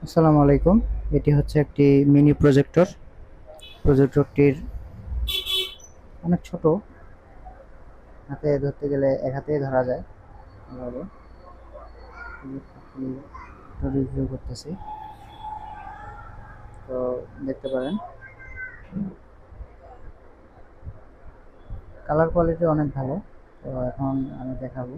আসসালামু আলাইকুম। এটি হচ্ছে একটি মিনি প্রজেক্টর। প্রজেক্টরটির অনেক ছোট, হাতে ধরতে গেলে এক হাতেই ধরা যায়। এভাবে প্রজেক্টরটি রিভিউ করতেছি, তো দেখতে পারেন কালার কোয়ালিটি অনেক ভালো। তো এখন আমি দেখাবো।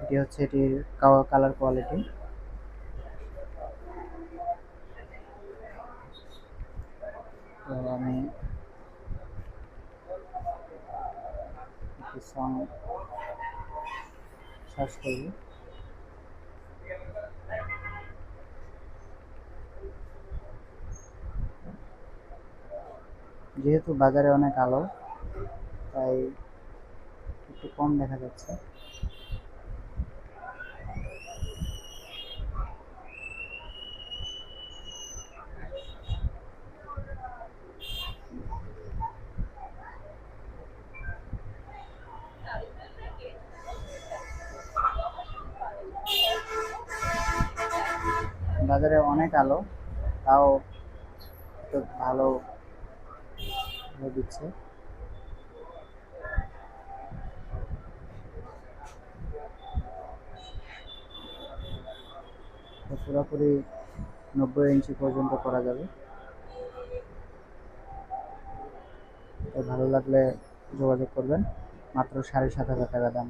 এটি হচ্ছে এটির কালার কোয়ালিটি। তো আমি একটি সং সার্চ করব। যেহেতু বাজারে অনেক আলো, তাই একটু কম দেখা যাচ্ছে। বাজারে অনেক আলো, তাও একটু ভালো দিচ্ছে। তো পুরোপুরি 90 ইঞ্চি পর্যন্ত করা যাবে। তো ভালো লাগলে যোগাযোগ করবেন। মাত্র 7,500 টাকা দাম।